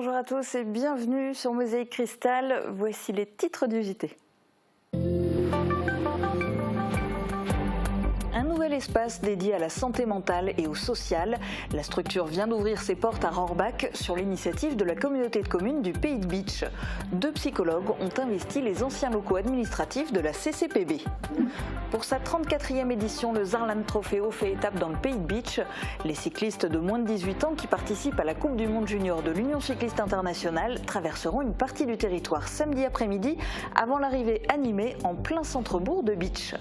bonjour à tous et bienvenue sur Mosaïque Cristal. Voici les titres du JT. Un nouvel espace dédié à la santé mentale et au social. La structure vient d'ouvrir ses portes à Rohrbach sur l'initiative de la communauté de communes du Pays de Bitche. 2 psychologues ont investi les anciens locaux administratifs de la CCPB. Pour sa 34e édition, le Zarland Trofeo fait étape dans le Pays de Bitche. Les cyclistes de moins de 18 ans qui participent à la Coupe du Monde Junior de l'Union Cycliste Internationale traverseront une partie du territoire samedi après-midi avant l'arrivée animée en plein centre-bourg de Bitche.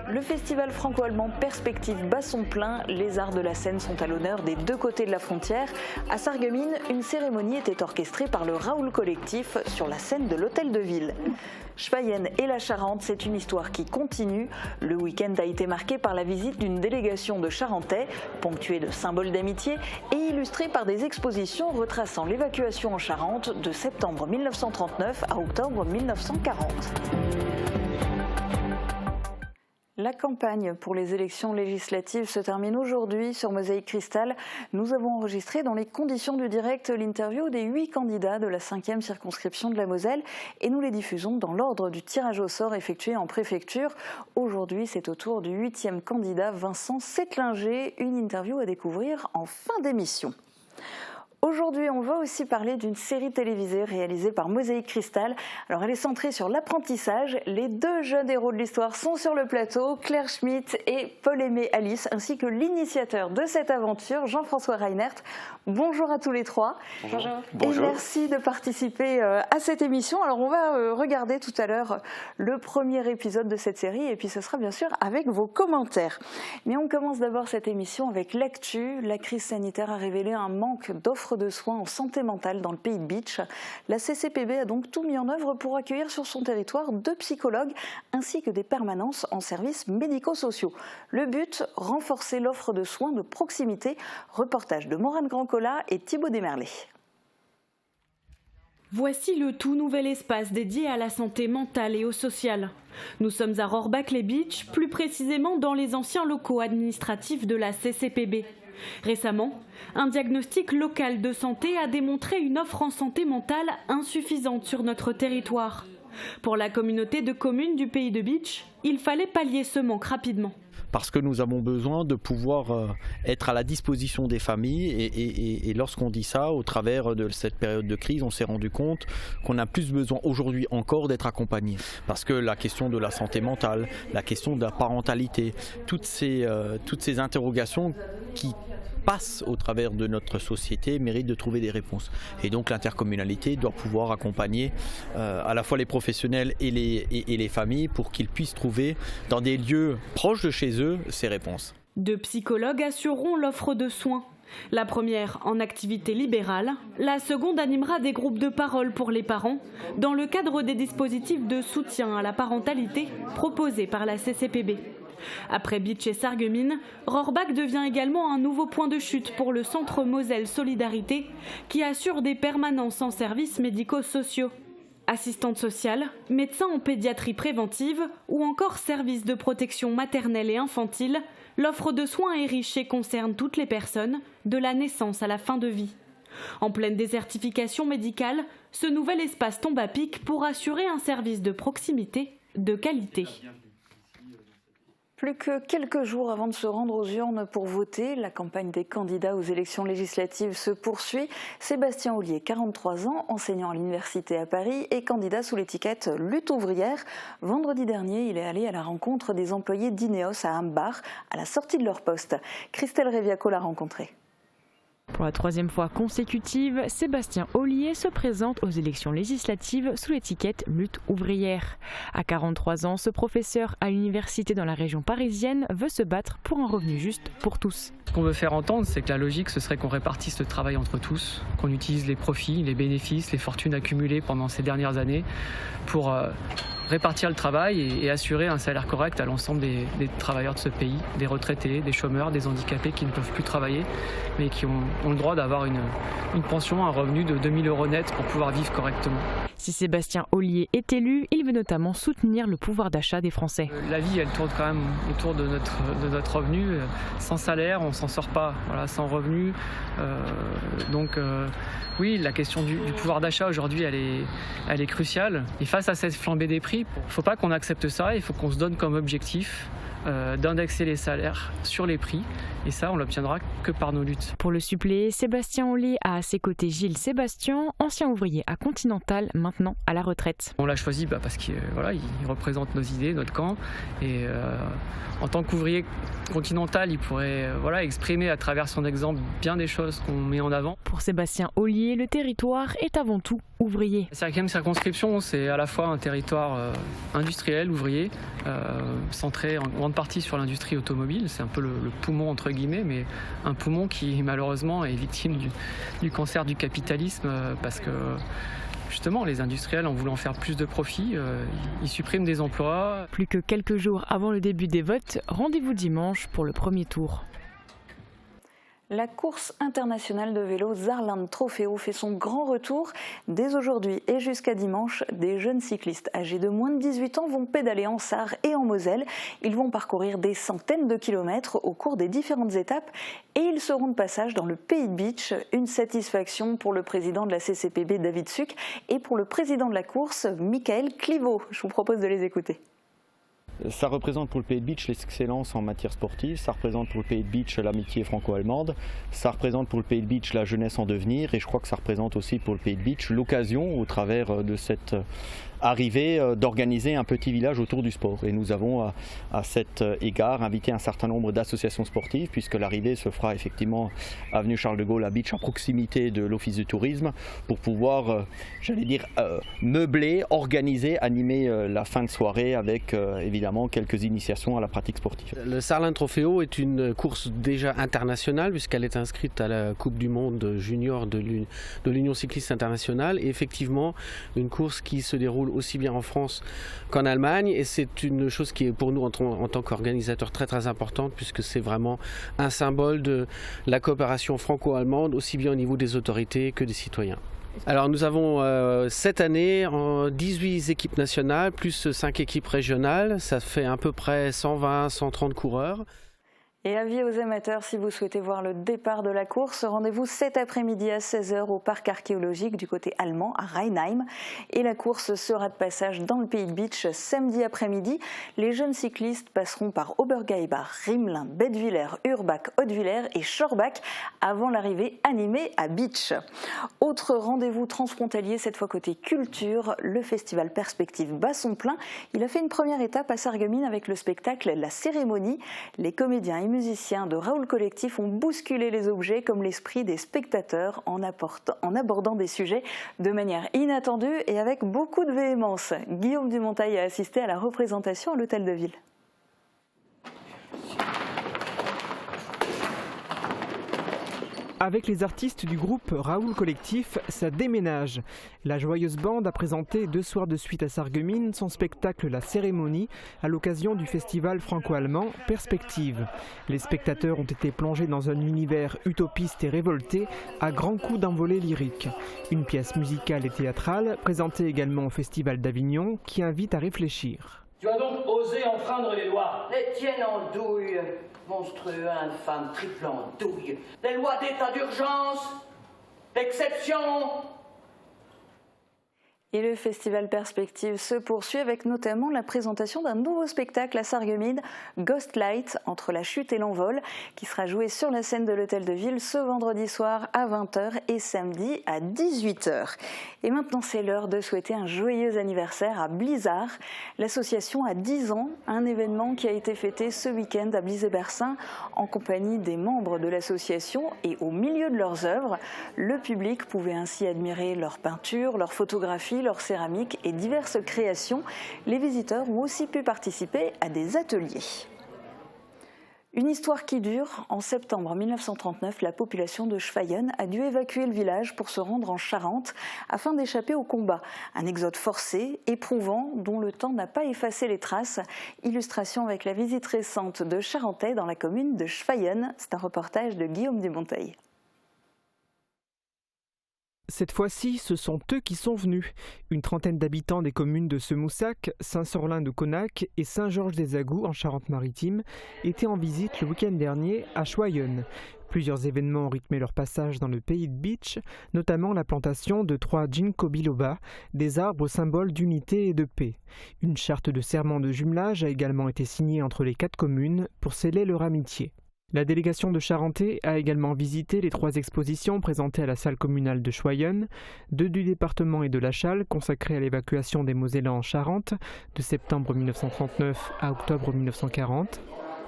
Le festival franco-allemand Perspective bat son plein. Les arts de la scène sont à l'honneur des 2 côtés de la frontière. À Sarreguemines, une cérémonie était orchestrée par le Raoul Collectif sur la scène de l'Hôtel de Ville. Schwayenne et la Charente, c'est une histoire qui continue. Le week-end a été marqué par la visite d'une délégation de Charentais, ponctuée de symboles d'amitié et illustrée par des expositions retraçant l'évacuation en Charente de septembre 1939 à octobre 1940. La campagne pour les élections législatives se termine aujourd'hui sur Mosaïque Cristal. Nous avons enregistré dans les conditions du direct l'interview des 8 candidats de la 5e circonscription de la Moselle et nous les diffusons dans l'ordre du tirage au sort effectué en préfecture. Aujourd'hui, c'est au tour du 8e candidat Vincent Settlinger. Une interview à découvrir en fin d'émission. Aujourd'hui, on va aussi parler d'une série télévisée réalisée par Mosaïque Cristal. Alors, elle est centrée sur l'apprentissage. Les 2 jeunes héros de l'histoire sont sur le plateau, Claire Schmitt et Paul-Aimé Alice, ainsi que l'initiateur de cette aventure, Jean-François Reinert. Bonjour à tous les 3. Bonjour. Et merci de participer à cette émission. Alors, on va regarder tout à l'heure le premier épisode de cette série et puis ce sera bien sûr avec vos commentaires. Mais on commence d'abord cette émission avec l'actu. La crise sanitaire a révélé un manque d'offres de soins en santé mentale dans le Pays de Bitche. La CCPB a donc tout mis en œuvre pour accueillir sur son territoire 2 psychologues ainsi que des permanences en services médico-sociaux. Le but, renforcer l'offre de soins de proximité. Reportage de Morane Grandcola et Thibaut Desmerlet. Voici le tout nouvel espace dédié à la santé mentale et au social. Nous sommes à Rohrbach-les-Bitches, plus précisément dans les anciens locaux administratifs de la CCPB. Récemment, un diagnostic local de santé a démontré une offre en santé mentale insuffisante sur notre territoire. Pour la communauté de communes du Pays de Bitche, il fallait pallier ce manque rapidement. Parce que nous avons besoin de pouvoir être à la disposition des familles et lorsqu'on dit ça, au travers de cette période de crise, on s'est rendu compte qu'on a plus besoin aujourd'hui encore d'être accompagné. Parce que la question de la santé mentale, la question de la parentalité, toutes ces interrogations qui passent au travers de notre société méritent de trouver des réponses. Et donc l'intercommunalité doit pouvoir accompagner à la fois les professionnels et les familles pour qu'ils puissent trouver dans des lieux proches de chez eux ces réponses. 2 psychologues assureront l'offre de soins. La première en activité libérale, la seconde animera des groupes de parole pour les parents dans le cadre des dispositifs de soutien à la parentalité proposés par la CCPB. Après Bitche et Sarreguemines, Rohrbach devient également un nouveau point de chute pour le Centre Moselle Solidarité qui assure des permanences en services médico-sociaux. Assistante sociale, médecin en pédiatrie préventive ou encore service de protection maternelle et infantile, l'offre de soins est riche et concerne toutes les personnes, de la naissance à la fin de vie. En pleine désertification médicale, ce nouvel espace tombe à pic pour assurer un service de proximité de qualité. Plus que quelques jours avant de se rendre aux urnes pour voter, la campagne des candidats aux élections législatives se poursuit. Sébastien Ollier, 43 ans, enseignant à l'université à Paris et candidat sous l'étiquette Lutte ouvrière. Vendredi dernier, il est allé à la rencontre des employés d'Ineos à Ambach, à la sortie de leur poste. Christelle Réviaco l'a rencontré. Pour la 3e fois consécutive, Sébastien Ollier se présente aux élections législatives sous l'étiquette Lutte ouvrière. À 43 ans, ce professeur à l'université dans la région parisienne veut se battre pour un revenu juste pour tous. Ce qu'on veut faire entendre, c'est que la logique, ce serait qu'on répartisse le travail entre tous, qu'on utilise les profits, les bénéfices, les fortunes accumulées pendant ces dernières années pour répartir le travail et assurer un salaire correct à l'ensemble des travailleurs de ce pays, des retraités, des chômeurs, des handicapés qui ne peuvent plus travailler, mais qui ont le droit d'avoir une pension, un revenu de 2 000 € net pour pouvoir vivre correctement. Si Sébastien Ollier est élu, il veut notamment soutenir le pouvoir d'achat des Français. La vie, elle tourne quand même autour de notre revenu. Sans salaire, on ne s'en sort pas. Voilà, sans revenu. Oui, la question du pouvoir d'achat aujourd'hui, elle est cruciale. Et face à cette flambée des prix, il ne faut pas qu'on accepte ça. Il faut qu'on se donne comme objectif d'indexer les salaires sur les prix. Et ça, on l'obtiendra que par nos luttes. Pour le suppléer, Sébastien Ollier a à ses côtés Gilles Sébastien, ancien ouvrier à Continental, maintenant à la retraite. On l'a choisi parce qu'il représente nos idées, notre camp. Et en tant qu'ouvrier Continental, il pourrait exprimer à travers son exemple bien des choses qu'on met en avant. Pour Sébastien Ollier, le territoire est avant tout ouvrier. La 5e circonscription, c'est à la fois un territoire industriel, ouvrier, centré en grande partie sur l'industrie automobile. C'est un peu le poumon entre guillemets, mais un poumon qui malheureusement est victime du cancer du capitalisme parce que justement les industriels, en voulant faire plus de profit, ils suppriment des emplois. Plus que quelques jours avant le début des votes, rendez-vous dimanche pour le premier tour. La course internationale de vélo Saarland Trofeo fait son grand retour. Dès aujourd'hui et jusqu'à dimanche, des jeunes cyclistes âgés de moins de 18 ans vont pédaler en Sarre et en Moselle. Ils vont parcourir des centaines de kilomètres au cours des différentes étapes et ils seront de passage dans le Pays de Bitche. Une satisfaction pour le président de la CCPB, David Suc, et pour le président de la course, Michael Clivaux. Je vous propose de les écouter. Ça représente pour le Pays de Bitche l'excellence en matière sportive, ça représente pour le Pays de Bitche l'amitié franco-allemande, ça représente pour le Pays de Bitche la jeunesse en devenir et je crois que ça représente aussi pour le Pays de Bitche l'occasion au travers de cette arrivée d'organiser un petit village autour du sport. Et nous avons à cet égard invité un certain nombre d'associations sportives puisque l'arrivée se fera effectivement avenue Charles de Gaulle à Bitche à proximité de l'office du tourisme pour pouvoir, meubler, organiser, animer la fin de soirée avec évidemment quelques initiations à la pratique sportive. Le Saarland Trofeo est une course déjà internationale puisqu'elle est inscrite à la Coupe du Monde junior de l'Union cycliste internationale et effectivement une course qui se déroule aussi bien en France qu'en Allemagne et c'est une chose qui est pour nous en tant qu'organisateurs très très importante puisque c'est vraiment un symbole de la coopération franco-allemande aussi bien au niveau des autorités que des citoyens. Alors nous avons cette année 18 équipes nationales plus 5 équipes régionales, ça fait à peu près 120-130 coureurs. Et avis aux amateurs, si vous souhaitez voir le départ de la course, rendez-vous cet après-midi à 16h au parc archéologique du côté allemand à Rheinheim. Et la course sera de passage dans le Pays de Bitche samedi après-midi. Les jeunes cyclistes passeront par Obergaibach, Riemlin, Bettwiller, Urbach, Hautevillers et Schorbach avant l'arrivée animée à Bitche. Autre rendez-vous transfrontalier, cette fois côté culture, le festival Perspective bat son plein. Il a fait une première étape à Sarreguemines avec le spectacle La Cérémonie. Les comédiens et musiciens de Raoul Collectif ont bousculé les objets comme l'esprit des spectateurs en abordant des sujets de manière inattendue et avec beaucoup de véhémence. Guillaume Dumontail a assisté à la représentation à l'Hôtel de Ville. Avec les artistes du groupe Raoul Collectif, ça déménage. La Joyeuse Bande a présenté 2 soirs de suite à Sarreguemines son spectacle La Cérémonie à l'occasion du festival franco-allemand Perspective. Les spectateurs ont été plongés dans un univers utopiste et révolté à grands coups d'envolée lyrique. Une pièce musicale et théâtrale présentée également au Festival d'Avignon qui invite à réfléchir. Tu as donc osé enfreindre les lois. Les tiennes en douille, monstrueux, infâme, triple en douille. Les lois d'état d'urgence, d'exception. Et le festival Perspective se poursuit avec notamment la présentation d'un nouveau spectacle à Sarreguemines, Ghost Light, entre la chute et l'envol, qui sera joué sur la scène de l'Hôtel de Ville ce vendredi soir à 20h et samedi à 18h. Et maintenant c'est l'heure de souhaiter un joyeux anniversaire à Blizzard. L'association a 10 ans, un événement qui a été fêté ce week-end à Bliz-et-Bersin en compagnie des membres de l'association et au milieu de leurs œuvres. Le public pouvait ainsi admirer leurs peintures, leurs photographies, leurs céramiques et diverses créations. Les visiteurs ont aussi pu participer à des ateliers. Une histoire qui dure. En septembre 1939, la population de Schweyen a dû évacuer le village pour se rendre en Charente afin d'échapper au combat. Un exode forcé, éprouvant, dont le temps n'a pas effacé les traces. Illustration avec la visite récente de Charentais dans la commune de Schweyen. C'est un reportage de Guillaume Dumonteil. Cette fois-ci, ce sont eux qui sont venus. Une trentaine d'habitants des communes de Semoussac, Saint-Sorlin-de-Conac et Saint-Georges-des-Agouts en Charente-Maritime étaient en visite le week-end dernier à Schweyen. Plusieurs événements ont rythmé leur passage dans le pays de Bitche, notamment la plantation de 3 ginkgo biloba, des arbres symboles d'unité et de paix. Une charte de serment de jumelage a également été signée entre les 4 communes pour sceller leur amitié. La délégation de Charentais a également visité les 3 expositions présentées à la salle communale de Schweyen, 2 du département et de la Châle consacrées à l'évacuation des Mosellans en Charente de septembre 1939 à octobre 1940,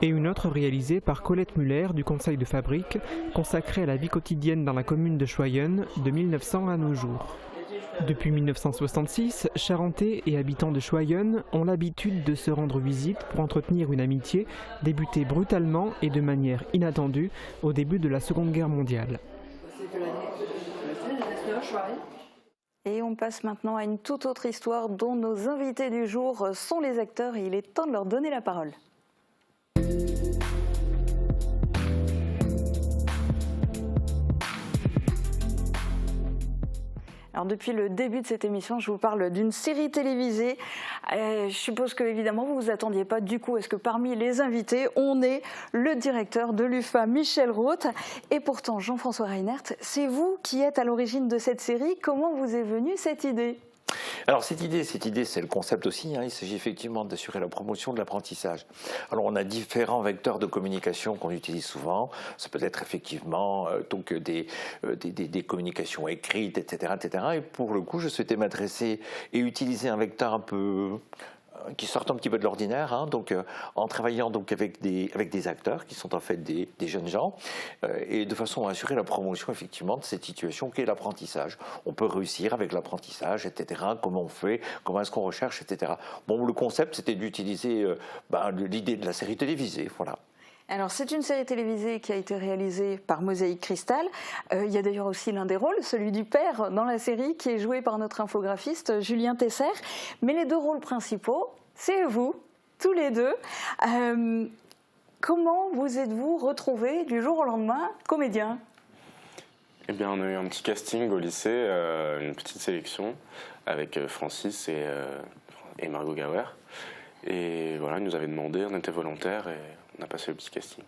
et une autre réalisée par Colette Muller du conseil de fabrique consacrée à la vie quotidienne dans la commune de Schweyen de 1900 à nos jours. Depuis 1966, Charentais et habitants de Schweyen ont l'habitude de se rendre visite pour entretenir une amitié débutée brutalement et de manière inattendue au début de la Seconde Guerre mondiale. Et on passe maintenant à une toute autre histoire dont nos invités du jour sont les acteurs et il est temps de leur donner la parole. Alors depuis le début de cette émission, je vous parle d'une série télévisée. Je suppose que évidemment vous vous attendiez pas. Du coup, est-ce que parmi les invités, on est le directeur de l'UFA, Michel Roth, et pourtant Jean-François Reinert, c'est vous qui êtes à l'origine de cette série. Comment vous est venue cette idée ? Alors cette idée, c'est le concept aussi. Il s'agit effectivement d'assurer la promotion de l'apprentissage. Alors on a différents vecteurs de communication qu'on utilise souvent. Ça peut être effectivement des communications écrites, etc., etc. Et pour le coup, je souhaitais m'adresser et utiliser un vecteur un peu qui sortent un petit peu de l'ordinaire, en travaillant avec des acteurs qui sont en fait des jeunes gens, et de façon à assurer la promotion effectivement de cette situation qu'est l'apprentissage. On peut réussir avec l'apprentissage, etc. Comment on fait, comment est-ce qu'on recherche, etc. Bon, le concept c'était d'utiliser l'idée de la série télévisée, voilà. Alors c'est une série télévisée qui a été réalisée par Mosaïque Cristal. Il y a d'ailleurs aussi l'un des rôles, celui du père dans la série, qui est joué par notre infographiste Julien Tesser. Mais les 2 rôles principaux, c'est vous, tous les 2. Comment vous êtes-vous retrouvés du jour au lendemain comédien ? Eh bien, on a eu un petit casting au lycée, une petite sélection avec Francis et Margot Gauer. Et voilà, ils nous avaient demandé, on était volontaires et on a passé le petit casting.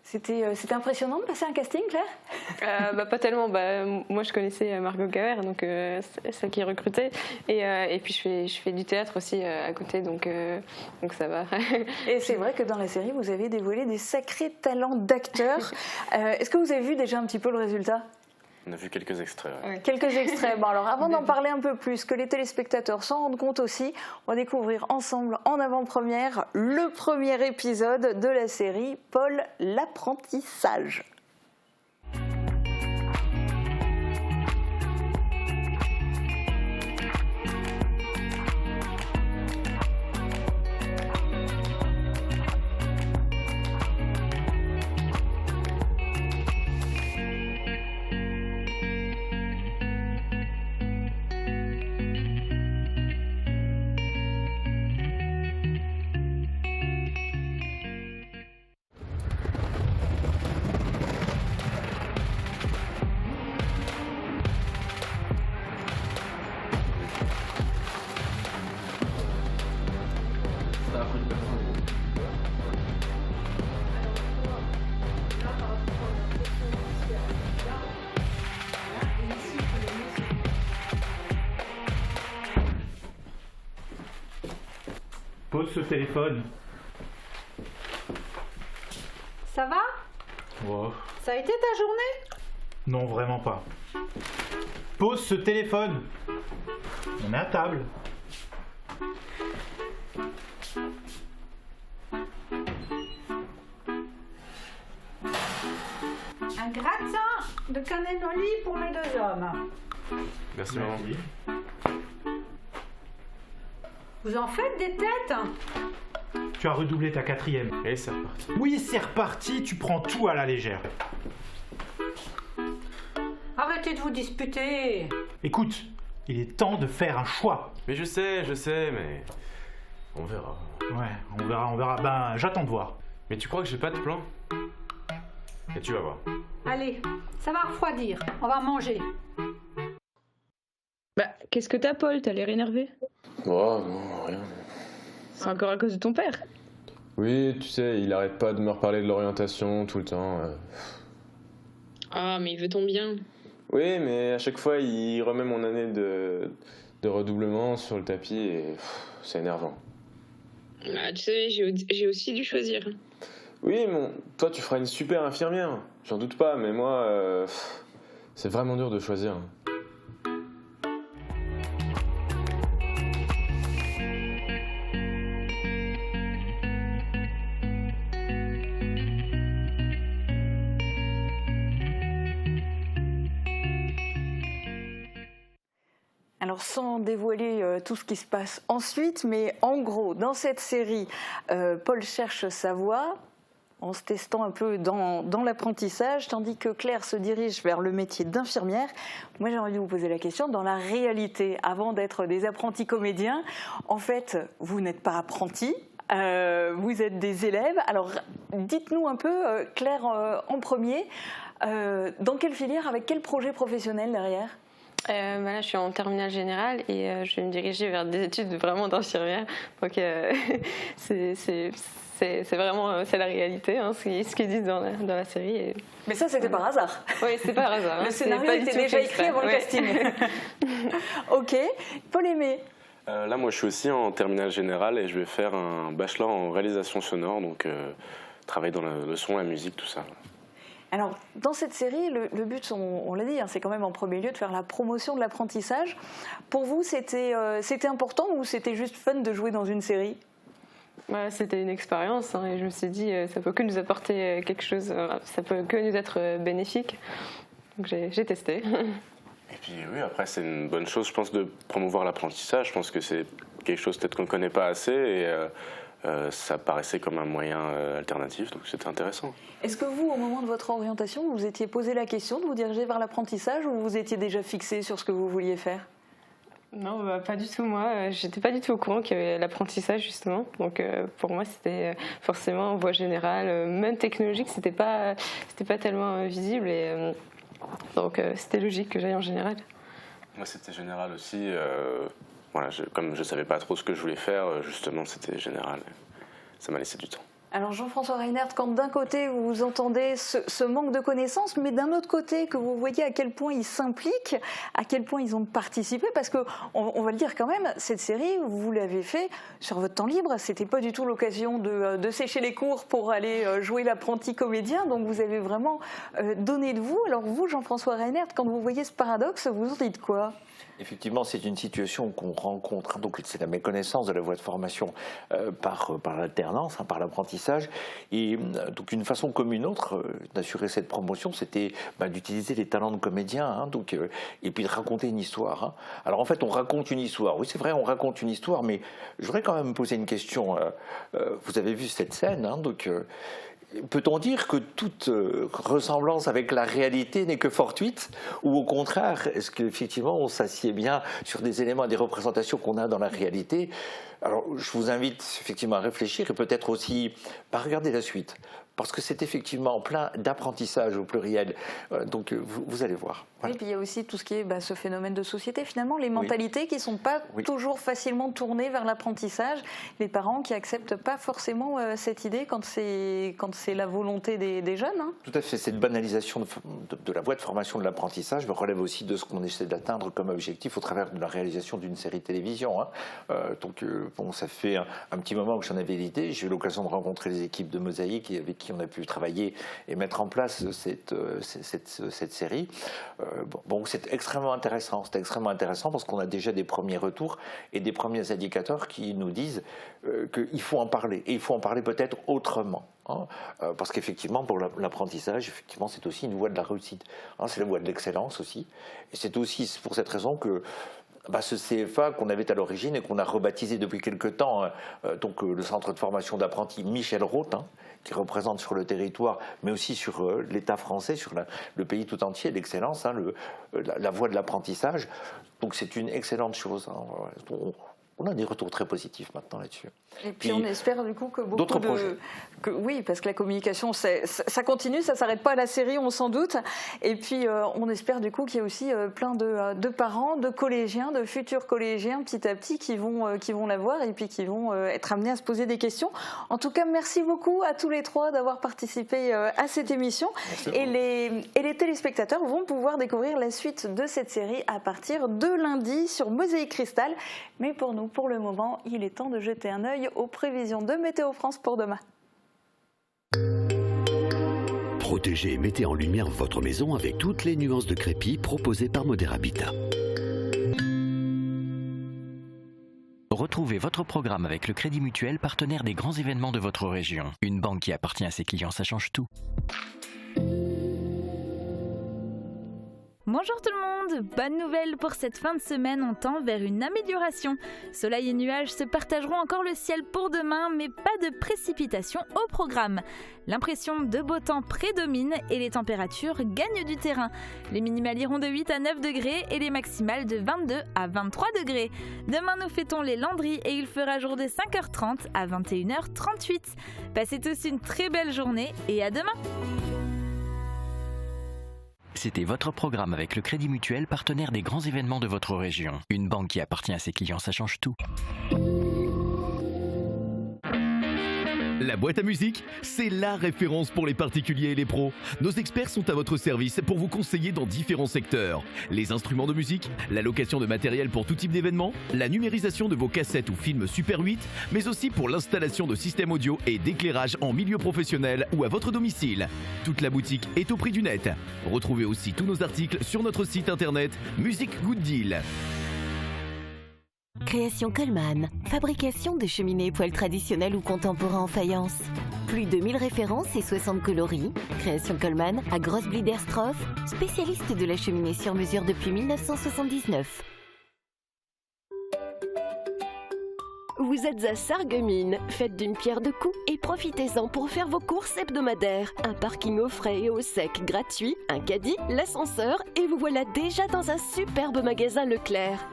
C'était impressionnant de passer un casting, Claire ? Pas tellement. Moi, je connaissais Margot Gauer, donc celle qui recrutait. Et puis, je fais du théâtre aussi à côté, donc ça va. Et c'est vrai que dans la série, vous avez dévoilé des sacrés talents d'acteurs. Est-ce que vous avez vu déjà un petit peu le résultat ? On a vu quelques extraits. Ouais. Quelques extraits. Bon, alors avant d'en parler un peu plus, que les téléspectateurs s'en rendent compte aussi, on va découvrir ensemble en avant-première le premier épisode de la série Paul l'apprentissage. Pose ce téléphone. Ça va ? Wow. Ça a été ta journée ? Non, vraiment pas. Pose ce téléphone. On est à table. Un gratin de cannelloni pour les 2 hommes. Merci, maman. Vous en faites des têtes ? Tu as redoublé ta 4e. Et c'est reparti. Oui, c'est reparti, tu prends tout à la légère. Arrêtez de vous disputer. Écoute, il est temps de faire un choix. Mais je sais, mais on verra. Ouais, on verra. Ben, j'attends de voir. Mais tu crois que j'ai pas de plan? Et tu vas voir. Allez, ça va refroidir. On va manger. Bah, qu'est-ce que t'as, Paul? T'as l'air énervé. Oh non, rien. C'est encore à cause de ton père? Oui, tu sais, il arrête pas de me reparler de l'orientation tout le temps. Ah, mais il veut ton bien. Oui, mais à chaque fois, il remet mon année de redoublement sur le tapis et c'est énervant. Bah, tu sais, j'ai aussi dû choisir. Oui, toi, tu feras une super infirmière. J'en doute pas, mais moi, c'est vraiment dur de choisir. Alors sans dévoiler tout ce qui se passe ensuite, mais en gros, dans cette série, Paul cherche sa voie en se testant un peu dans l'apprentissage, tandis que Claire se dirige vers le métier d'infirmière. Moi, j'ai envie de vous poser la question, dans la réalité, avant d'être des apprentis comédiens, en fait, vous n'êtes pas apprentis, vous êtes des élèves. Alors, dites-nous un peu, Claire, en premier, dans quelle filière, avec quel projet professionnel derrière ? Là, je suis en terminale générale et je vais me diriger vers des études vraiment d'infirmière. Donc, c'est vraiment la réalité, hein, ce qu'ils disent dans la série. Et... Mais ça, c'était par hasard. Oui, c'est par hasard. Le scénario était déjà écrit avant le casting. Ok. Paul Aimé. Là, moi, je suis aussi en terminale générale et je vais faire un bachelor en réalisation sonore, donc travailler dans le son, la musique, tout ça. Alors, dans cette série, le but, on l'a dit, hein, c'est quand même en premier lieu de faire la promotion de l'apprentissage. Pour vous, c'était important ou c'était juste fun de jouer dans une série ? C'était une expérience et je me suis dit, ça peut que nous apporter quelque chose, ça peut que nous être bénéfique. Donc j'ai testé. Et puis oui, après, c'est une bonne chose, je pense, de promouvoir l'apprentissage. Je pense que c'est quelque chose peut-être qu'on ne connaît pas assez et... ça paraissait comme un moyen alternatif, donc c'était intéressant. Est-ce que vous, au moment de votre orientation, vous étiez posé la question de vous diriger vers l'apprentissage ou vous étiez déjà fixé sur ce que vous vouliez faire ? Non, pas du tout. Moi, j'étais pas du tout au courant qu'il y avait l'apprentissage, justement. Donc, pour moi, c'était forcément en voie générale. Même technologique, c'était pas tellement visible. Et donc, c'était logique que j'aille en général. Moi, c'était général aussi. Voilà, comme je ne savais pas trop ce que je voulais faire, justement, c'était général. Ça m'a laissé du temps. Alors Jean-François Reinert, quand d'un côté vous entendez ce manque de connaissances, mais d'un autre côté que vous voyez à quel point ils s'impliquent, à quel point ils ont participé, parce qu'on va le dire quand même, cette série, vous l'avez fait sur votre temps libre, c'était pas du tout l'occasion de sécher les cours pour aller jouer l'apprenti comédien, donc vous avez vraiment donné de vous. Alors vous, Jean-François Reinert, quand vous voyez ce paradoxe, vous en dites quoi ? Effectivement, c'est une situation qu'on rencontre. Donc, c'est la méconnaissance de la voie de formation par l'alternance, par l'apprentissage. Et donc, une façon comme une autre d'assurer cette promotion, c'était d'utiliser les talents de comédien, et puis de raconter une histoire. Alors, en fait, on raconte une histoire. Oui, c'est vrai, on raconte une histoire, mais je voudrais quand même poser une question. Vous avez vu cette scène, peut-on dire que toute ressemblance avec la réalité n'est que fortuite, ou au contraire, est-ce qu'effectivement on s'assied bien sur des éléments, des représentations qu'on a dans la réalité ? Alors je vous invite effectivement à réfléchir et peut-être aussi à regarder la suite, parce que c'est effectivement plein d'apprentissage au pluriel, donc vous allez voir. Voilà. Et puis il y a aussi tout ce qui est ce phénomène de société, finalement, les mentalités qui ne sont pas toujours facilement tournées vers l'apprentissage, les parents qui n'acceptent pas forcément cette idée quand c'est la volonté des jeunes. Tout à fait, cette banalisation de la voie de formation de l'apprentissage me relève aussi de ce qu'on essaie d'atteindre comme objectif au travers de la réalisation d'une série de télévision. Donc ça fait un petit moment que j'en avais l'idée, j'ai eu l'occasion de rencontrer les équipes de Mosaïque avec qui on a pu travailler et mettre en place cette série. C'est extrêmement intéressant. C'est extrêmement intéressant parce qu'on a déjà des premiers retours et des premiers indicateurs qui nous disent qu'il faut en parler. Et il faut en parler peut-être autrement. Parce qu'effectivement, pour l'apprentissage, effectivement, c'est aussi une voie de la réussite. C'est la voie de l'excellence aussi. Et c'est aussi pour cette raison que ce CFA qu'on avait à l'origine et qu'on a rebaptisé depuis quelque temps, donc le centre de formation d'apprentis Michel Roth, qui représente sur le territoire, mais aussi sur l'État français, sur le pays tout entier, l'excellence, la voie de l'apprentissage. Donc c'est une excellente chose. On a des retours très positifs maintenant là-dessus. Et puis on espère du coup que beaucoup d'autres projets. Oui, parce que la communication, ça continue, ça ne s'arrête pas à la série, on s'en doute. Et puis on espère du coup qu'il y a aussi plein de parents, de collégiens, de futurs collégiens petit à petit qui vont la voir et puis qui vont être amenés à se poser des questions. En tout cas, merci beaucoup à tous les trois d'avoir participé à cette émission. Et les téléspectateurs vont pouvoir découvrir la suite de cette série à partir de lundi sur Mosaïque Cristal. Mais pour nous, pour le moment, il est temps de jeter un œil aux prévisions de Météo France pour demain. Protégez et mettez en lumière votre maison avec toutes les nuances de crépi proposées par Modèle Habitat. Retrouvez votre programme avec le Crédit Mutuel, partenaire des grands événements de votre région. Une banque qui appartient à ses clients, ça change tout. Bonjour tout le monde, bonne nouvelle pour cette fin de semaine, on tend vers une amélioration. Soleil et nuages se partageront encore le ciel pour demain, mais pas de précipitations au programme. L'impression de beau temps prédomine et les températures gagnent du terrain. Les minimales iront de 8 à 9 degrés et les maximales de 22 à 23 degrés. Demain nous fêtons les Landry et il fera jour de 5h30 à 21h38. Passez tous une très belle journée et à demain. C'était votre programme avec le Crédit Mutuel, partenaire des grands événements de votre région. Une banque qui appartient à ses clients, ça change tout. La boîte à musique, c'est la référence pour les particuliers et les pros. Nos experts sont à votre service pour vous conseiller dans différents secteurs. Les instruments de musique, la location de matériel pour tout type d'événement, la numérisation de vos cassettes ou films Super 8, mais aussi pour l'installation de systèmes audio et d'éclairage en milieu professionnel ou à votre domicile. Toute la boutique est au prix du net. Retrouvez aussi tous nos articles sur notre site internet Music Good Deal. Création Coleman, fabrication de cheminées et poêles traditionnelles ou contemporains en faïence. Plus de 1000 références et 60 coloris. Création Coleman à Grosse-Bliederstroff, spécialiste de la cheminée sur mesure depuis 1979. Vous êtes à Sarreguemines, faites d'une pierre deux coups et profitez-en pour faire vos courses hebdomadaires. Un parking au frais et au sec gratuit, un caddie, l'ascenseur et vous voilà déjà dans un superbe magasin Leclerc.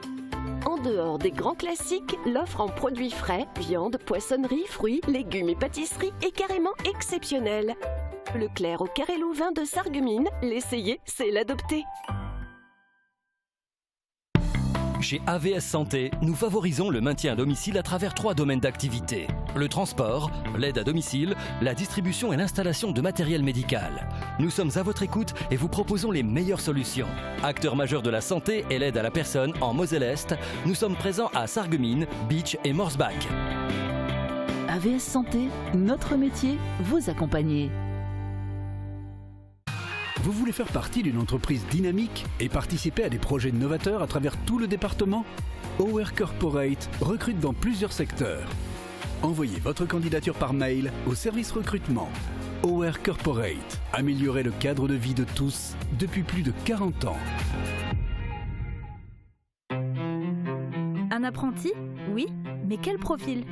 En dehors des grands classiques, l'offre en produits frais, viande, poissonnerie, fruits, légumes et pâtisseries est carrément exceptionnelle. Leclerc au Carré Louvain de Sarreguemines, l'essayer, c'est l'adopter. Chez AVS Santé, nous favorisons le maintien à domicile à travers 3 domaines d'activité. Le transport, l'aide à domicile, la distribution et l'installation de matériel médical. Nous sommes à votre écoute et vous proposons les meilleures solutions. Acteur majeur de la santé et l'aide à la personne en Moselle-Est, nous sommes présents à Sarreguemines, Beach et Morsbach. AVS Santé, notre métier, vous accompagner. Vous voulez faire partie d'une entreprise dynamique et participer à des projets novateurs à travers tout le département? OR Corporate recrute dans plusieurs secteurs. Envoyez votre candidature par mail au service recrutement. OR Corporate, améliorer le cadre de vie de tous depuis plus de 40 ans. Un apprenti? Oui, mais quel profil?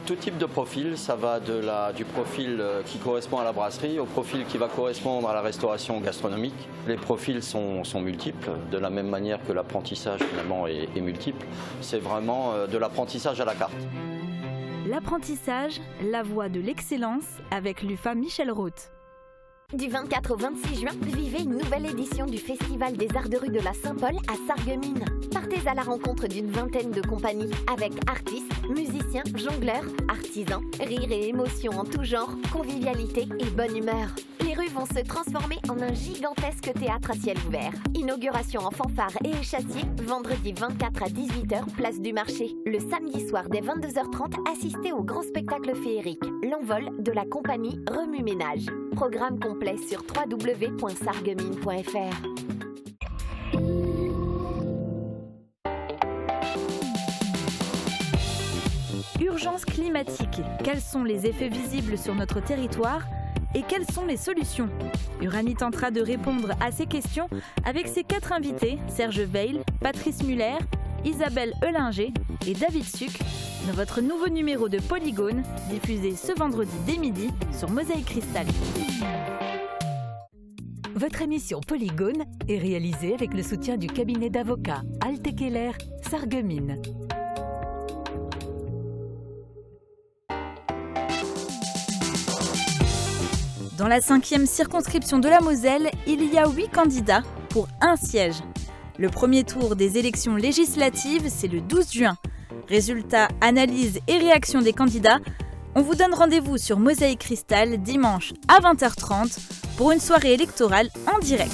Tout type de profil, ça va du profil qui correspond à la brasserie au profil qui va correspondre à la restauration gastronomique. Les profils sont multiples, de la même manière que l'apprentissage finalement est multiple. C'est vraiment de l'apprentissage à la carte. L'apprentissage, la voie de l'excellence avec l'UFA Michel Roth. Du 24 au 26 juin, vivez une nouvelle édition du Festival des Arts de rue de la Saint-Paul à Sarreguemines. Partez à la rencontre d'une vingtaine de compagnies avec artistes, musiciens, jongleurs, artisans, rire et émotions en tout genre, convivialité et bonne humeur. Les rues vont se transformer en un gigantesque théâtre à ciel ouvert. Inauguration en fanfare et échassier, vendredi 24 à 18h, place du marché. Le samedi soir dès 22h30, assistez au grand spectacle féerique, l'envol de la compagnie Remue Ménage. Programme complet sur www.sarreguemines.fr. Urgence climatique. Quels sont les effets visibles sur notre territoire et quelles sont les solutions? Uranie tentera de répondre à ces questions avec ses 4 invités, Serge Veil, Patrice Muller, Isabelle Eulinger et David Suc dans votre nouveau numéro de Polygone, diffusé ce vendredi dès midi sur Mosaïque Cristal. Votre émission Polygone est réalisée avec le soutien du cabinet d'avocats Alte Keller Sarreguemines. Dans la 5e circonscription de la Moselle, il y a 8 candidats pour un siège. Le premier tour des élections législatives, c'est le 12 juin. Résultats, analyse et réaction des candidats. On vous donne rendez-vous sur Mosaïque Cristal dimanche à 20h30 pour une soirée électorale en direct.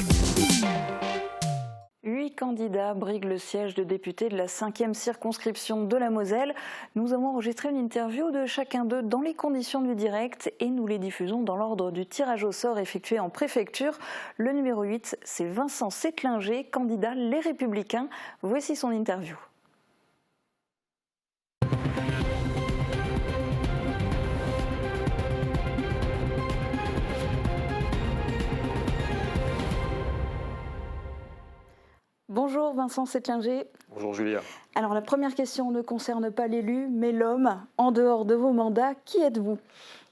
8 candidats briguent le siège de député de la 5e circonscription de la Moselle. Nous avons enregistré une interview de chacun d'eux dans les conditions du direct et nous les diffusons dans l'ordre du tirage au sort effectué en préfecture. Le numéro 8, c'est Vincent Settlinger, candidat Les Républicains. Voici son interview. Bonjour Vincent Settlinger. Bonjour Julia. Alors la première question ne concerne pas l'élu, mais l'homme. En dehors de vos mandats, qui êtes-vous ?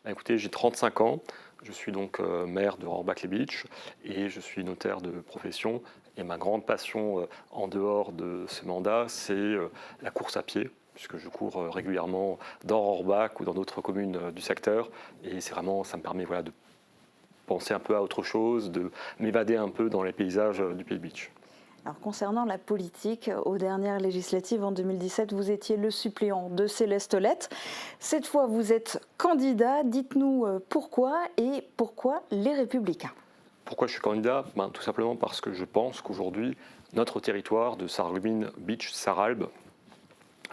Écoutez, j'ai 35 ans. Je suis donc maire de Rohrbach-les-Bitches et je suis notaire de profession. Et ma grande passion en dehors de ce mandat, c'est la course à pied, puisque je cours régulièrement dans Rohrbach ou dans d'autres communes du secteur. Et c'est vraiment, ça me permet de penser un peu à autre chose, de m'évader un peu dans les paysages du Pays de Bitche. Alors, concernant la politique, aux dernières législatives en 2017, vous étiez le suppléant de Céleste Lette. Cette fois, vous êtes candidat. Dites-nous pourquoi et pourquoi Les Républicains. Pourquoi je suis candidat ? Tout simplement parce que je pense qu'aujourd'hui, notre territoire de Sarreguemines-Bitche-Sarralbe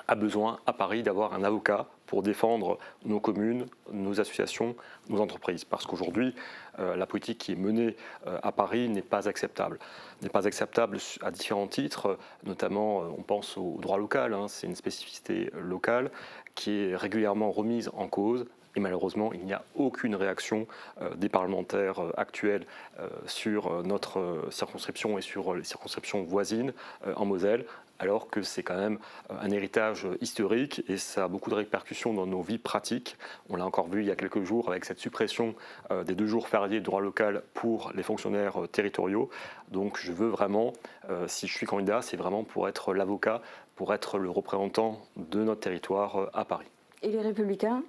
a besoin à Paris d'avoir un avocat pour défendre nos communes, nos associations, nos entreprises. Parce qu'aujourd'hui, la politique qui est menée à Paris n'est pas acceptable. N'est pas acceptable à différents titres, notamment on pense au droit local, c'est une spécificité locale qui est régulièrement remise en cause. Et malheureusement, il n'y a aucune réaction des parlementaires actuels sur notre circonscription et sur les circonscriptions voisines en Moselle, alors que c'est quand même un héritage historique et ça a beaucoup de répercussions dans nos vies pratiques. On l'a encore vu il y a quelques jours avec cette suppression des 2 jours fériés de droit local pour les fonctionnaires territoriaux. Donc je veux vraiment, si je suis candidat, c'est vraiment pour être l'avocat, pour être le représentant de notre territoire à Paris. Et les Républicains ?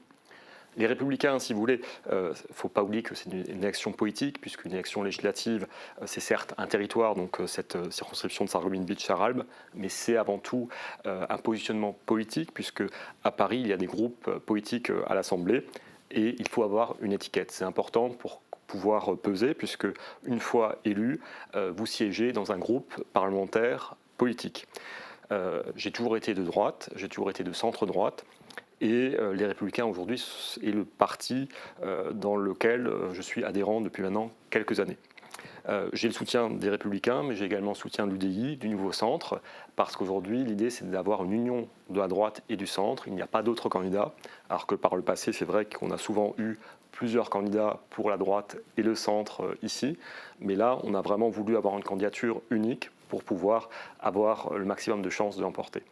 Les Républicains, si vous voulez, il ne faut pas oublier que c'est une élection politique, puisqu'une élection législative, c'est certes un territoire, donc cette circonscription de Sarreguemines-Bitche-Sarralbe, mais c'est avant tout un positionnement politique, puisque à Paris, il y a des groupes politiques à l'Assemblée, et il faut avoir une étiquette. C'est important pour pouvoir peser, puisque une fois élu, vous siégez dans un groupe parlementaire politique. J'ai toujours été de droite, j'ai toujours été de centre-droite, et les Républicains aujourd'hui est le parti dans lequel je suis adhérent depuis maintenant quelques années. J'ai le soutien des Républicains, mais j'ai également le soutien de l'UDI, du Nouveau Centre, parce qu'aujourd'hui l'idée c'est d'avoir une union de la droite et du centre. Il n'y a pas d'autres candidats, alors que par le passé c'est vrai qu'on a souvent eu plusieurs candidats pour la droite et le centre ici, mais là on a vraiment voulu avoir une candidature unique pour pouvoir avoir le maximum de chances de l'emporter.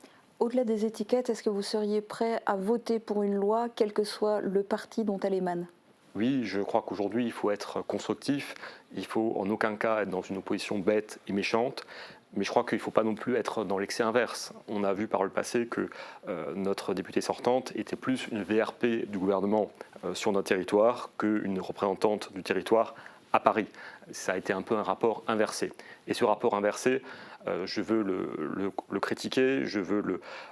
Au-delà des étiquettes, est-ce que vous seriez prêt à voter pour une loi, quel que soit le parti dont elle émane ? Oui, je crois qu'aujourd'hui, il faut être constructif. Il ne faut en aucun cas être dans une opposition bête et méchante. Mais je crois qu'il ne faut pas non plus être dans l'excès inverse. On a vu par le passé que notre députée sortante était plus une VRP du gouvernement sur notre territoire qu'une représentante du territoire à Paris. Ça a été un peu un rapport inversé. Et ce rapport inversé, je veux le critiquer, je veux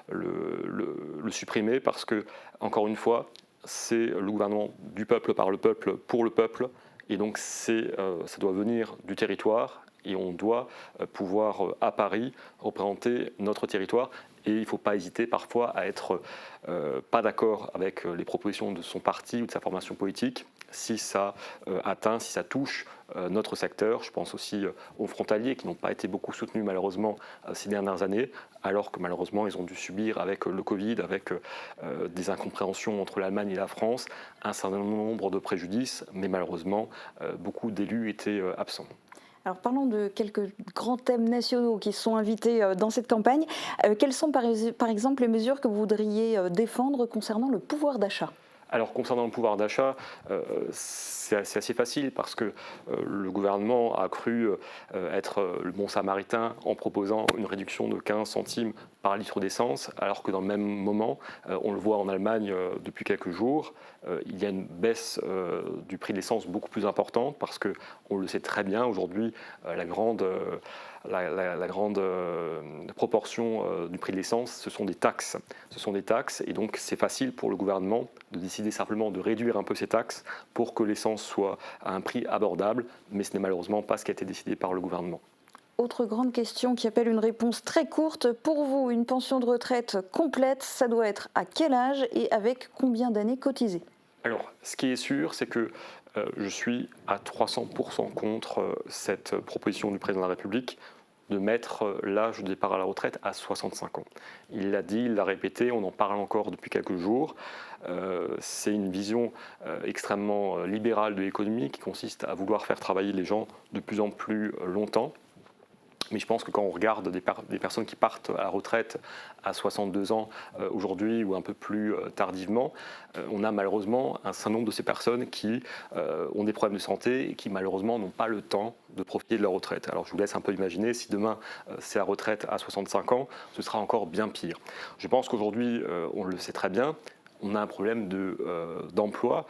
le supprimer parce que, encore une fois, c'est le gouvernement du peuple, par le peuple, pour le peuple. Et donc, ça doit venir du territoire et on doit pouvoir, à Paris, représenter notre territoire. Et il ne faut pas hésiter parfois à être pas d'accord avec les propositions de son parti ou de sa formation politique si ça atteint, si ça touche notre secteur. Je pense aussi aux frontaliers qui n'ont pas été beaucoup soutenus malheureusement ces dernières années, alors que malheureusement ils ont dû subir avec le Covid, avec des incompréhensions entre l'Allemagne et la France, un certain nombre de préjudices, mais malheureusement beaucoup d'élus étaient absents. Alors parlons de quelques grands thèmes nationaux qui sont invités dans cette campagne. Quelles sont par exemple les mesures que vous voudriez défendre concernant le pouvoir d'achat ? Alors concernant le pouvoir d'achat, c'est assez facile parce que le gouvernement a cru être le bon samaritain en proposant une réduction de 15 centimes par litre d'essence, alors que dans le même moment, on le voit en Allemagne depuis quelques jours, il y a une baisse du prix de l'essence beaucoup plus importante parce qu'on le sait très bien aujourd'hui, la grande proportion du prix de l'essence, ce sont des taxes. Ce sont des taxes et donc c'est facile pour le gouvernement de décider simplement de réduire un peu ces taxes pour que l'essence soit à un prix abordable, mais ce n'est malheureusement pas ce qui a été décidé par le gouvernement. Autre grande question qui appelle une réponse très courte. Pour vous, une pension de retraite complète, ça doit être à quel âge et avec combien d'années cotisées ? Alors, ce qui est sûr, c'est que je suis à 300% contre cette proposition du président de la République de mettre l'âge de départ à la retraite à 65 ans. Il l'a dit, il l'a répété, on en parle encore depuis quelques jours. C'est une vision extrêmement libérale de l'économie qui consiste à vouloir faire travailler les gens de plus en plus longtemps. Mais je pense que quand on regarde des personnes qui partent à la retraite à 62 ans aujourd'hui ou un peu plus tardivement, on a malheureusement un certain nombre de ces personnes qui ont des problèmes de santé et qui malheureusement n'ont pas le temps de profiter de leur retraite. Alors je vous laisse un peu imaginer, si demain c'est la retraite à 65 ans, ce sera encore bien pire. Je pense qu'aujourd'hui, on le sait très bien, on a un problème d'emploi,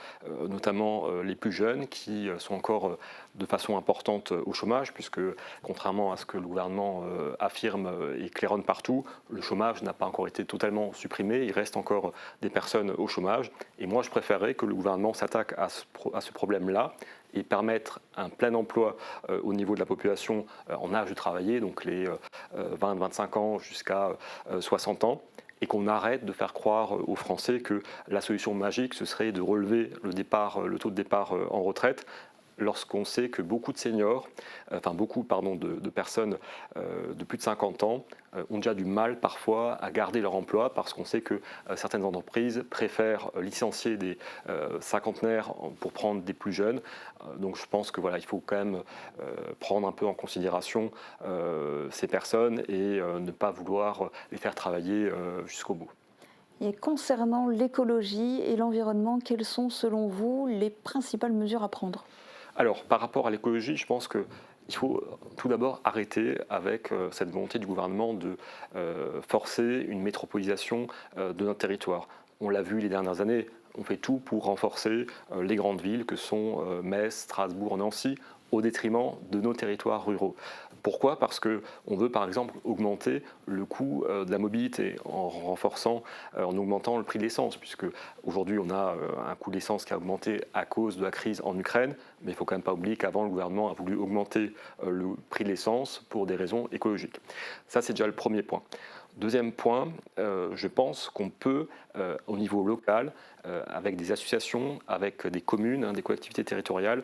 notamment les plus jeunes qui sont encore de façon importante au chômage, puisque contrairement à ce que le gouvernement affirme et claironne partout, le chômage n'a pas encore été totalement supprimé, il reste encore des personnes au chômage. Et moi, je préférerais que le gouvernement s'attaque à ce problème-là et permettre un plein emploi au niveau de la population en âge de travailler, donc les 20-25 ans jusqu'à 60 ans, et qu'on arrête de faire croire aux Français que la solution magique, ce serait de relever le taux de départ en retraite, lorsqu'on sait que beaucoup de seniors, de personnes de plus de 50 ans ont déjà du mal parfois à garder leur emploi parce qu'on sait que certaines entreprises préfèrent licencier des cinquantenaires pour prendre des plus jeunes. Donc je pense que voilà, il faut quand même prendre un peu en considération ces personnes et ne pas vouloir les faire travailler jusqu'au bout. Et concernant l'écologie et l'environnement, quelles sont selon vous les principales mesures à prendre ? Alors, par rapport à l'écologie, je pense qu'il faut tout d'abord arrêter avec cette volonté du gouvernement de forcer une métropolisation de notre territoire. On l'a vu les dernières années, on fait tout pour renforcer les grandes villes que sont Metz, Strasbourg, Nancy, au détriment de nos territoires ruraux. Pourquoi ? Parce qu'on veut par exemple augmenter le coût de la mobilité en augmentant le prix de l'essence, puisque aujourd'hui on a un coût de l'essence qui a augmenté à cause de la crise en Ukraine, mais il ne faut quand même pas oublier qu'avant le gouvernement a voulu augmenter le prix de l'essence pour des raisons écologiques. Ça c'est déjà le premier point. Deuxième point, je pense qu'on peut, au niveau local, avec des associations, avec des communes, des collectivités territoriales,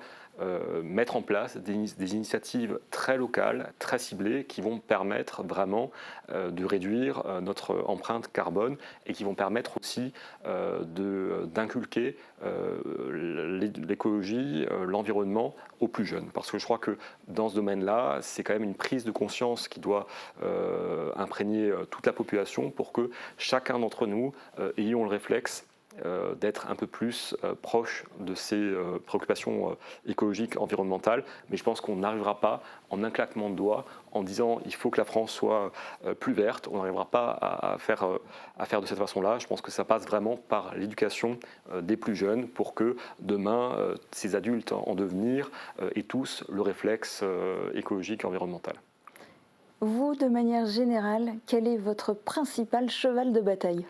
mettre en place des initiatives très locales, très ciblées, qui vont permettre vraiment de réduire notre empreinte carbone et qui vont permettre aussi d'inculquer l'écologie, l'environnement aux plus jeunes. Parce que je crois que dans ce domaine-là, c'est quand même une prise de conscience qui doit imprégner toute la population pour que chacun d'entre nous ayons le réflexe d'être un peu plus proche de ces préoccupations écologiques, environnementales. Mais je pense qu'on n'arrivera pas en un claquement de doigts en disant il faut que la France soit plus verte. On n'arrivera pas à faire de cette façon-là. Je pense que ça passe vraiment par l'éducation des plus jeunes pour que demain, ces adultes en devenir aient tous le réflexe écologique et environnemental. Vous, de manière générale, quel est votre principal cheval de bataille ?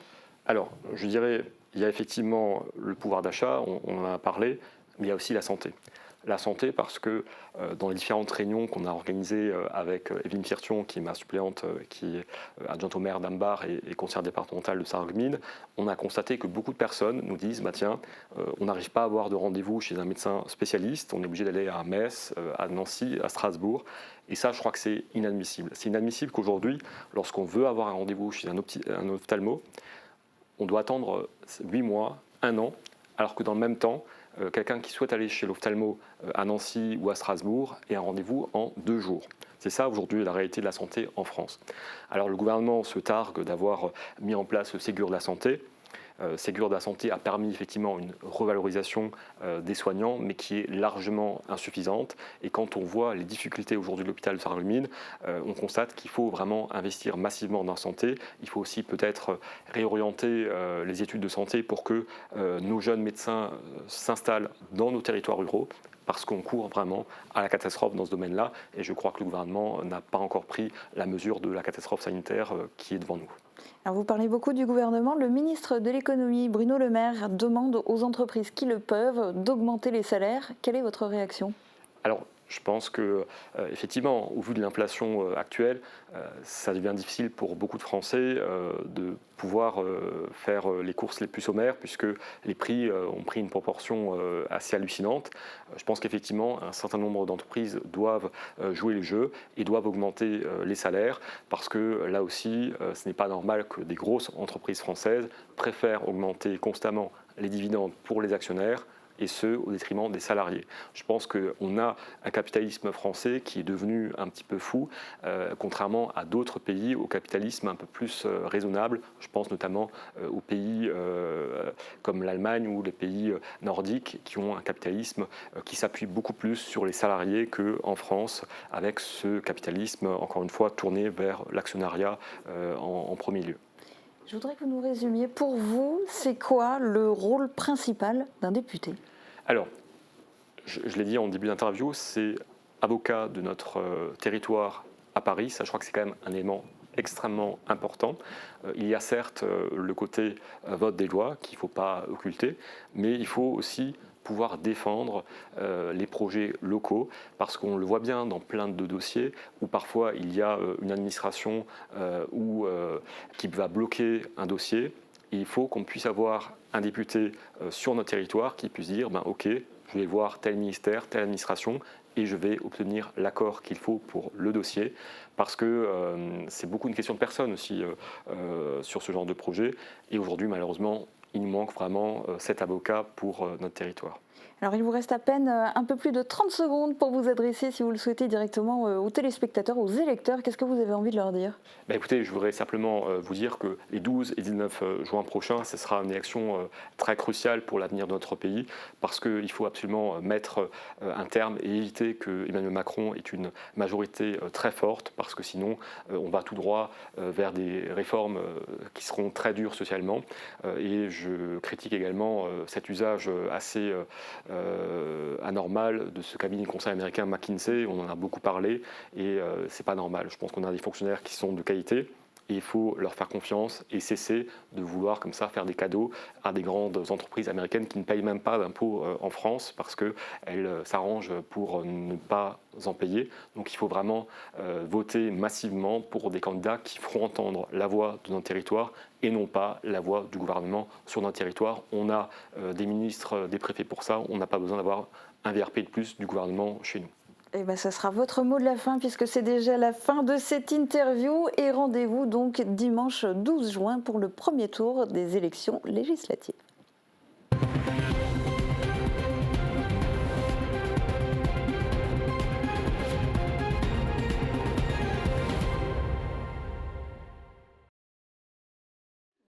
Alors, je dirais, il y a effectivement le pouvoir d'achat, on en a parlé, mais il y a aussi la santé. La santé parce que dans les différentes réunions qu'on a organisées avec Evelyne Piertion, qui est ma suppléante, qui est adjointe au maire d'Ambar et conseillère départementale de Sarreguemines, on a constaté que beaucoup de personnes nous disent on n'arrive pas à avoir de rendez-vous chez un médecin spécialiste, on est obligé d'aller à Metz, à Nancy, à Strasbourg. Et ça, je crois que c'est inadmissible. C'est inadmissible qu'aujourd'hui, lorsqu'on veut avoir un rendez-vous chez un ophtalmo, on doit attendre 8 mois, 1 an, alors que dans le même temps, quelqu'un qui souhaite aller chez l'ophtalmo à Nancy ou à Strasbourg ait un rendez-vous en 2 jours. C'est ça aujourd'hui la réalité de la santé en France. Alors le gouvernement se targue d'avoir mis en place le Ségur de la santé. Ségur de la santé a permis effectivement une revalorisation des soignants, mais qui est largement insuffisante. Et quand on voit les difficultés aujourd'hui de l'hôpital de Sarreguemines, on constate qu'il faut vraiment investir massivement dans la santé. Il faut aussi peut-être réorienter les études de santé pour que nos jeunes médecins s'installent dans nos territoires ruraux, parce qu'on court vraiment à la catastrophe dans ce domaine-là. Et je crois que le gouvernement n'a pas encore pris la mesure de la catastrophe sanitaire qui est devant nous. Alors vous parlez beaucoup du gouvernement. Le ministre de l'économie, Bruno Le Maire, demande aux entreprises qui le peuvent d'augmenter les salaires. Quelle est votre réaction ? Alors, je pense que, effectivement, au vu de l'inflation actuelle, ça devient difficile pour beaucoup de Français de pouvoir faire les courses les plus sommaires, puisque les prix ont pris une proportion assez hallucinante. Je pense qu'effectivement, un certain nombre d'entreprises doivent jouer le jeu et doivent augmenter les salaires, parce que là aussi, ce n'est pas normal que des grosses entreprises françaises préfèrent augmenter constamment les dividendes pour les actionnaires, et ce, au détriment des salariés. Je pense qu'on a un capitalisme français qui est devenu un petit peu fou, contrairement à d'autres pays au capitalisme un peu plus raisonnable. Je pense notamment aux pays comme l'Allemagne ou les pays nordiques qui ont un capitalisme qui s'appuie beaucoup plus sur les salariés qu'en France, avec ce capitalisme, encore une fois, tourné vers l'actionnariat en premier lieu. Je voudrais que vous nous résumiez, pour vous, c'est quoi le rôle principal d'un député ? Alors, je l'ai dit en début d'interview, c'est avocat de notre territoire à Paris. Ça, je crois que c'est quand même un élément extrêmement important. Il y a certes le côté vote des lois qu'il ne faut pas occulter, mais il faut aussi pouvoir défendre les projets locaux, parce qu'on le voit bien dans plein de dossiers où parfois il y a une administration qui va bloquer un dossier. Et il faut qu'on puisse avoir un député sur notre territoire qui puisse dire ok, je vais voir tel ministère, telle administration et je vais obtenir l'accord qu'il faut pour le dossier, parce que c'est beaucoup une question de personnes aussi sur ce genre de projet. Et aujourd'hui, malheureusement, il nous manque vraiment cet avocat pour notre territoire. Alors il vous reste à peine un peu plus de 30 secondes pour vous adresser, si vous le souhaitez, directement aux téléspectateurs, aux électeurs. Qu'est-ce que vous avez envie de leur dire ? Écoutez, je voudrais simplement vous dire que les 12 et 19 juin prochains, ce sera une élection très cruciale pour l'avenir de notre pays, parce qu'il faut absolument mettre un terme et éviter que Emmanuel Macron ait une majorité très forte, parce que sinon on va tout droit vers des réformes qui seront très dures socialement. Et je critique également cet usage assez anormal de ce cabinet de conseil américain McKinsey. On en a beaucoup parlé et c'est pas normal. Je pense qu'on a des fonctionnaires qui sont de qualité et il faut leur faire confiance et cesser de vouloir comme ça faire des cadeaux à des grandes entreprises américaines qui ne payent même pas d'impôts en France parce qu'elles s'arrangent pour ne pas en payer. Donc il faut vraiment voter massivement pour des candidats qui feront entendre la voix de notre territoire et non pas la voix du gouvernement sur notre territoire. On a des ministres, des préfets pour ça, on n'a pas besoin d'avoir un VRP de plus du gouvernement chez nous. Eh bien, ça sera votre mot de la fin, puisque c'est déjà la fin de cette interview. Et rendez-vous donc dimanche 12 juin pour le premier tour des élections législatives.